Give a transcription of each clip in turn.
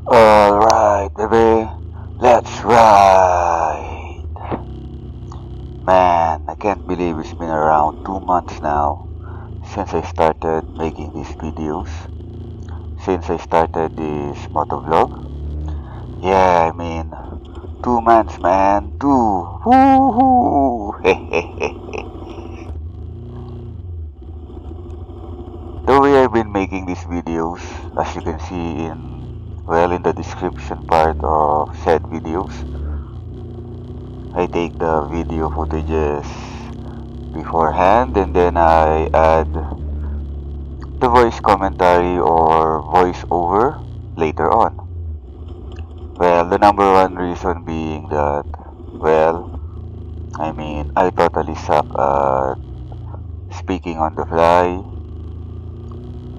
Alright, baby, let's ride! Man, I can't believe it's been around 2 months now since I started making these videos, since I started this motovlog. Yeah, 2 months, man, two! Woohoo! The way I've been making these videos, as you can see in the description part of said videos, I take the video footages beforehand and then I add the voice commentary or voice over later on. Well, the number one reason being that, I totally suck at speaking on the fly,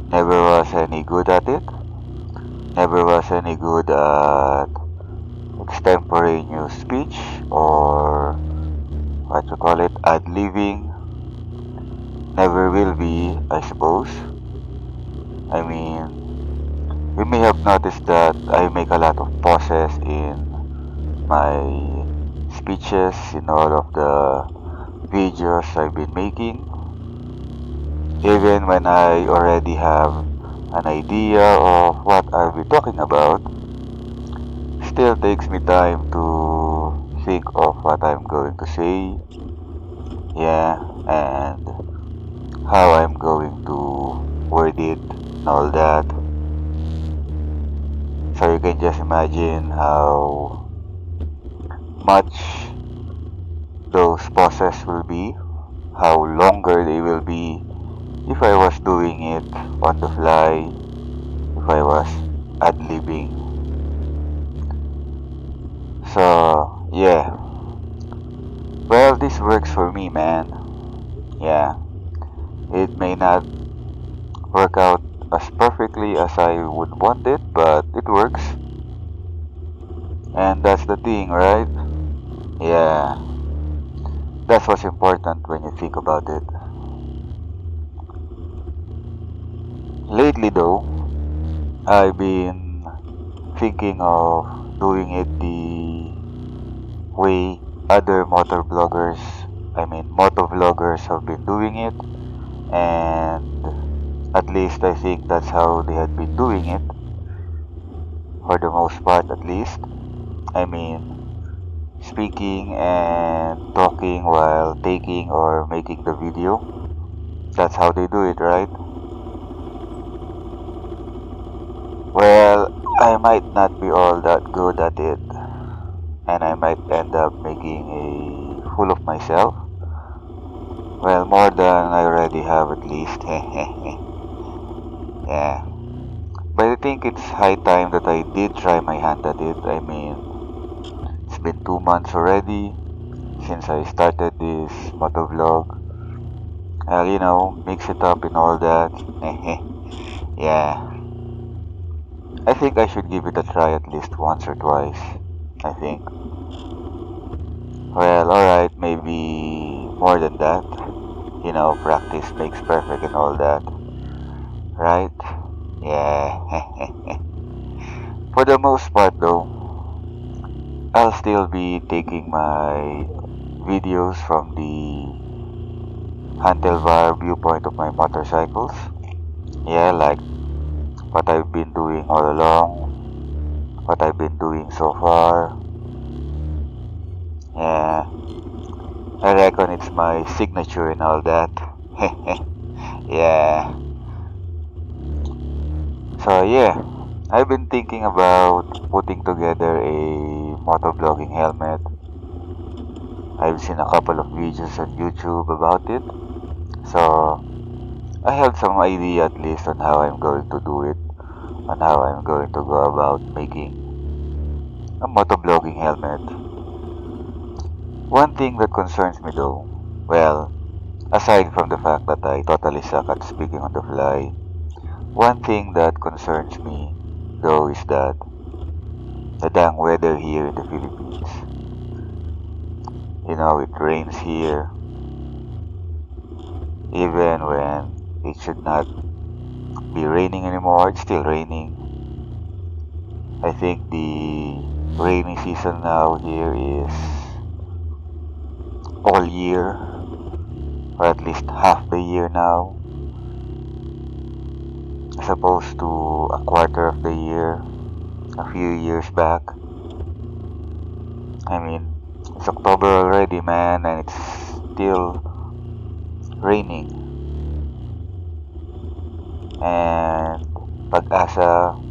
never was any good at it, never was any good at extemporaneous speech or what you call it, ad-libbing. Never will be, I suppose. I mean, you may have noticed that I make a lot of pauses in my speeches, in all of the videos I've been making. Even when I already have an idea of what I'll be talking about, still takes me time to think of what I'm going to say, yeah, and how I'm going to word it and all that. So you can just imagine how much those pauses will be, how longer they will be if I was doing it on the fly, if I was ad-libbing. So, yeah. Well, this works for me, man. Yeah. It may not work out as perfectly as I would want it, but it works. And that's the thing, right? Yeah. That's what's important when you think about it. Lately, though, I've been thinking of doing it the way other motovloggers have been doing it, and at least I think that's how they had been doing it, for the most part at least. I mean, speaking and talking while taking or making the video. That's how they do it, right? Well, I might not be all that good at it, and I might end up making a fool of myself. Well, more than I already have at least. Yeah. But I think it's high time that I did try my hand at it. I mean, it's been 2 months already since I started this motovlog. Mix it up and all that. Yeah. I think I should give it a try at least once or twice. I think. Well, alright, maybe more than that. Practice makes perfect and all that. Right? Yeah. For the most part though, I'll still be taking my videos from the handlebar viewpoint of my motorcycles. Yeah, like what I've been doing all along, what I've been doing so far. Yeah, I reckon it's my signature and all that. Yeah. So yeah, I've been thinking about putting together a motovlogging helmet. I've seen a couple of videos on YouTube about it. So I have some idea at least on how I'm going to do it, on how I'm going to go about making a motovlogging helmet. One thing that concerns me though, well, aside from the fact that I totally suck at speaking on the fly, one thing that concerns me though is that the dang weather here in the Philippines. It rains here, even when it should not be raining anymore, it's still raining. I think the rainy season now here is all year, or at least half the year now, as opposed to a quarter of the year a few years back. I mean, it's October already, man, and it's still raining. And Pag-asa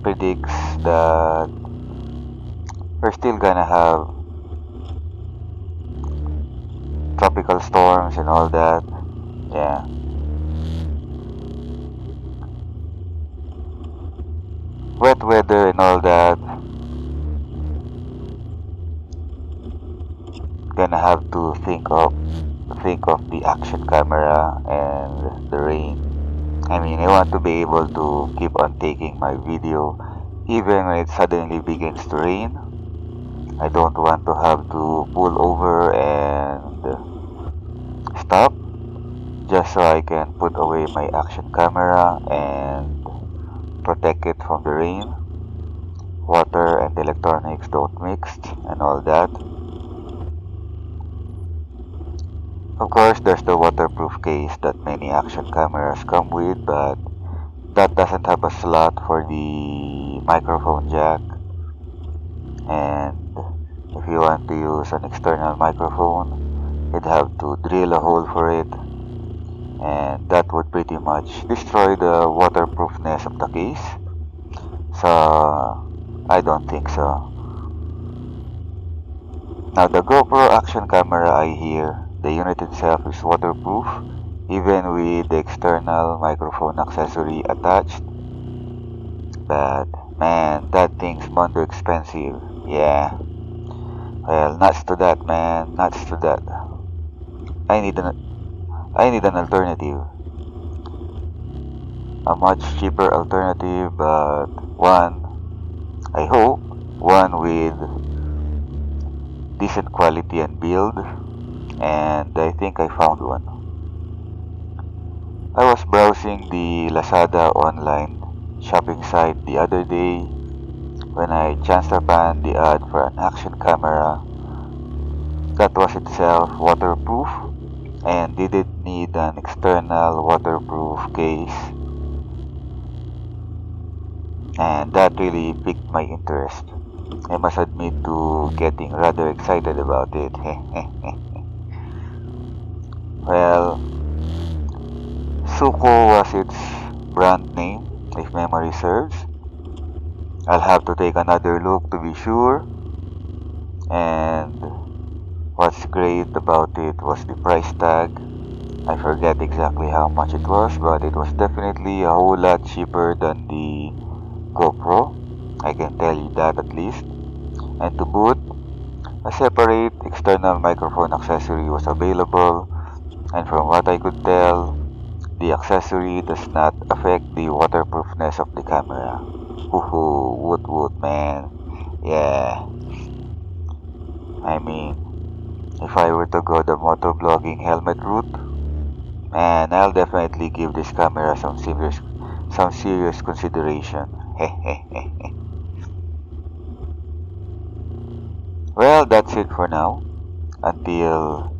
predicts that we're still gonna have tropical storms and all that. Yeah. Wet weather and all that. Gonna have to think of the action camera and the rain. I mean, I want to be able to keep on taking my video even when it suddenly begins to rain. I don't want to have to pull over and stop just so I can put away my action camera and protect it from the rain. Water and electronics don't mix and all that. Of course, there's the waterproof case that many action cameras come with, but that doesn't have a slot for the microphone jack. And if you want to use an external microphone, you'd have to drill a hole for it, and that would pretty much destroy the waterproofness of the case. So I don't think so. Now the GoPro action camera I hear, the unit itself is waterproof, even with the external microphone accessory attached. But man, that thing's mondo expensive. Yeah. Well, nuts to that, man. Nuts to that. I need an alternative. A much cheaper alternative, but I hope, one with decent quality and build, and I think I found one. I was browsing the Lazada online shopping site the other day when I chanced upon the ad for an action camera that was itself waterproof and didn't need an external waterproof case, and that really piqued my interest. I must admit to getting rather excited about it. Well, Suko was its brand name, if memory serves. I'll have to take another look to be sure. And what's great about it was the price tag. I forget exactly how much it was, but it was definitely a whole lot cheaper than the GoPro. I can tell you that at least. And to boot, a separate external microphone accessory was available, and from what I could tell, the accessory does not affect the waterproofness of the camera. Woohoo, woot woot, man. Yeah. I mean, if I were to go the motovlogging helmet route, man, I'll definitely give this camera some serious consideration. Well, that's it for now. Until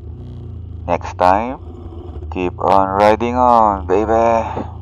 next time, keep on riding on, baby.